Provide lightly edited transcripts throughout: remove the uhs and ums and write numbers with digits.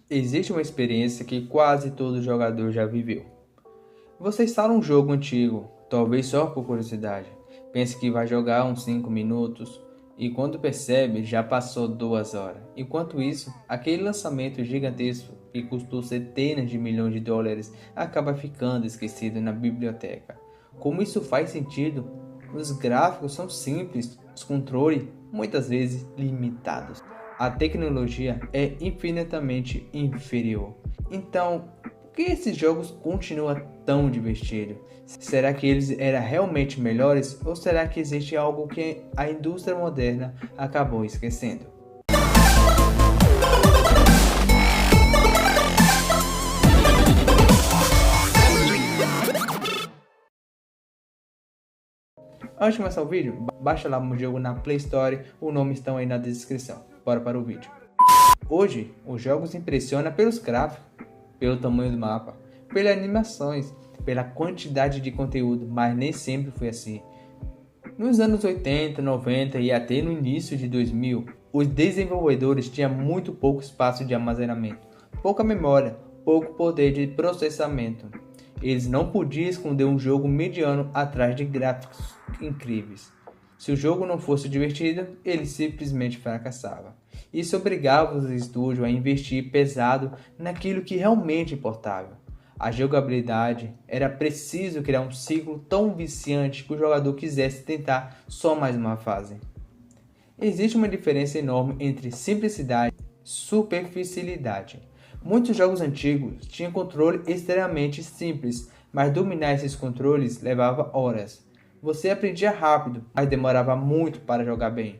Existe uma experiência que quase todo jogador já viveu. Você instala um jogo antigo, talvez só por curiosidade. Pensa que vai jogar uns 5 minutos e quando percebe já passou 2 horas. Enquanto isso, aquele lançamento gigantesco que custou centenas de milhões de dólares acaba ficando esquecido na biblioteca. Como isso faz sentido? Os gráficos são simples, os controles muitas vezes limitados. A tecnologia é infinitamente inferior. Então, por que esses jogos continuam tão divertidos? Será que eles eram realmente melhores ou será que existe algo que a indústria moderna acabou esquecendo? Antes de começar o vídeo, baixa lá o jogo na Play Store, os nomes estão aí na descrição. Bora para o vídeo. Hoje, os jogos impressionam pelos gráficos, pelo tamanho do mapa, pelas animações, pela quantidade de conteúdo, mas nem sempre foi assim. Nos anos 80, 90 e até no início de 2000, os desenvolvedores tinham muito pouco espaço de armazenamento, pouca memória, pouco poder de processamento. Eles não podiam esconder um jogo mediano atrás de gráficos incríveis. Se o jogo não fosse divertido, ele simplesmente fracassava. Isso obrigava os estúdios a investir pesado naquilo que realmente importava. A jogabilidade. Era preciso criar um ciclo tão viciante que o jogador quisesse tentar só mais uma fase. Existe uma diferença enorme entre simplicidade e superficialidade. Muitos jogos antigos tinham controle extremamente simples, mas dominar esses controles levava horas. Você aprendia rápido, mas demorava muito para jogar bem.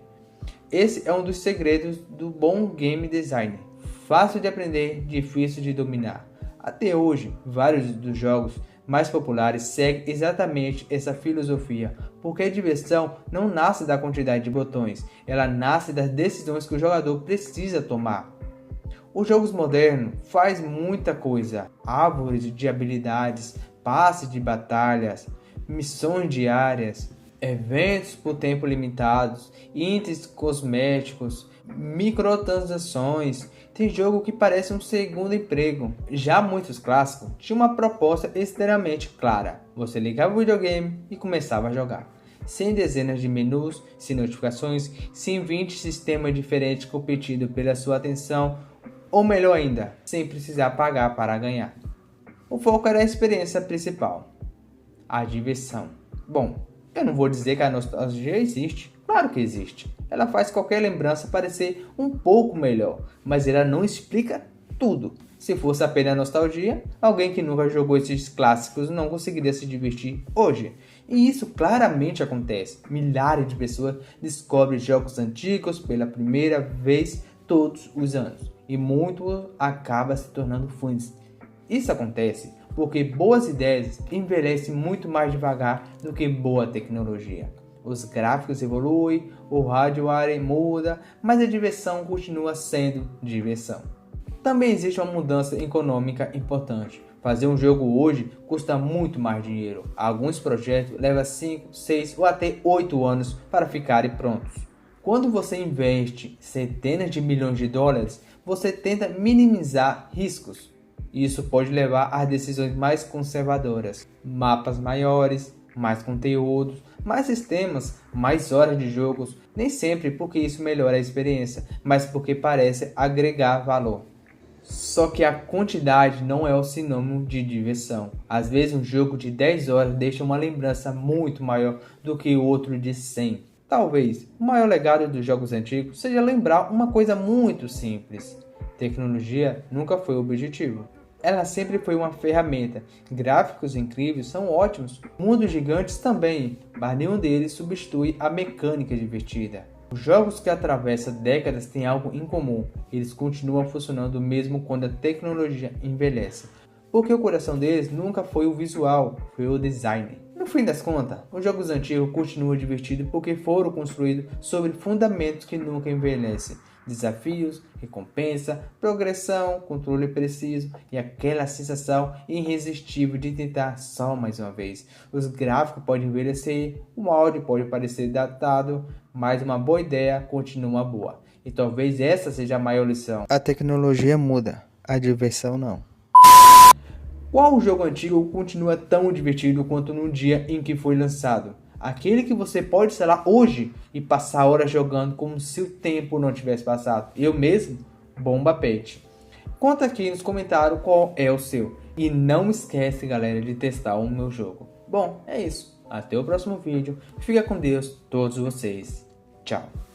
Esse é um dos segredos do bom game design. Fácil de aprender, difícil de dominar. Até hoje, vários dos jogos mais populares seguem exatamente essa filosofia, porque a diversão não nasce da quantidade de botões, ela nasce das decisões que o jogador precisa tomar. Os jogos modernos fazem muita coisa, árvores de habilidades, passes de batalhas, missões diárias, eventos por tempo limitados, itens cosméticos, microtransações. Tem jogo que parece um segundo emprego. Já muitos clássicos tinham uma proposta extremamente clara. Você ligava o videogame e começava a jogar. Sem dezenas de menus, sem notificações, sem 20 sistemas diferentes competindo pela sua atenção, ou melhor ainda, sem precisar pagar para ganhar. O foco era a experiência principal, a diversão. Bom, eu não vou dizer que a nostalgia existe, claro que existe. Ela faz qualquer lembrança parecer um pouco melhor, mas ela não explica tudo. Se fosse apenas nostalgia, alguém que nunca jogou esses clássicos não conseguiria se divertir hoje. E isso claramente acontece. Milhares de pessoas descobrem jogos antigos pela primeira vez todos os anos. E muito acaba se tornando fãs. Isso acontece porque boas ideias envelhecem muito mais devagar do que boa tecnologia. Os gráficos evoluem, o hardware muda, mas a diversão continua sendo diversão. Também existe uma mudança econômica importante. Fazer um jogo hoje custa muito mais dinheiro. Alguns projetos levam 5, 6 ou até 8 anos para ficarem prontos. Quando você investe centenas de milhões de dólares, você tenta minimizar riscos. Isso pode levar a decisões mais conservadoras, mapas maiores, mais conteúdos, mais sistemas, mais horas de jogos, nem sempre porque isso melhora a experiência, mas porque parece agregar valor. Só que a quantidade não é o sinônimo de diversão. Às vezes um jogo de 10 horas deixa uma lembrança muito maior do que outro de 100. Talvez o maior legado dos jogos antigos seja lembrar uma coisa muito simples. Tecnologia nunca foi o objetivo. Ela sempre foi uma ferramenta. Gráficos incríveis são ótimos, mundos gigantes também, mas nenhum deles substitui a mecânica divertida. Os jogos que atravessam décadas têm algo em comum, eles continuam funcionando mesmo quando a tecnologia envelhece, porque o coração deles nunca foi o visual, foi o design. No fim das contas, os jogos antigos continuam divertidos porque foram construídos sobre fundamentos que nunca envelhecem. Desafios, recompensa, progressão, controle preciso e aquela sensação irresistível de tentar só mais uma vez. Os gráficos podem envelhecer, o áudio pode parecer datado, mas uma boa ideia continua boa. E talvez essa seja a maior lição. A tecnologia muda, A diversão não. Qual jogo antigo continua tão divertido quanto no dia em que foi lançado? Aquele que você pode instalar hoje e passar horas jogando como se o tempo não tivesse passado. Eu mesmo, Bomba Pet. Conta aqui nos comentários qual é o seu. E não esquece, galera, de testar o meu jogo. Bom, é isso. Até o próximo vídeo. Fica com Deus, todos vocês. Tchau.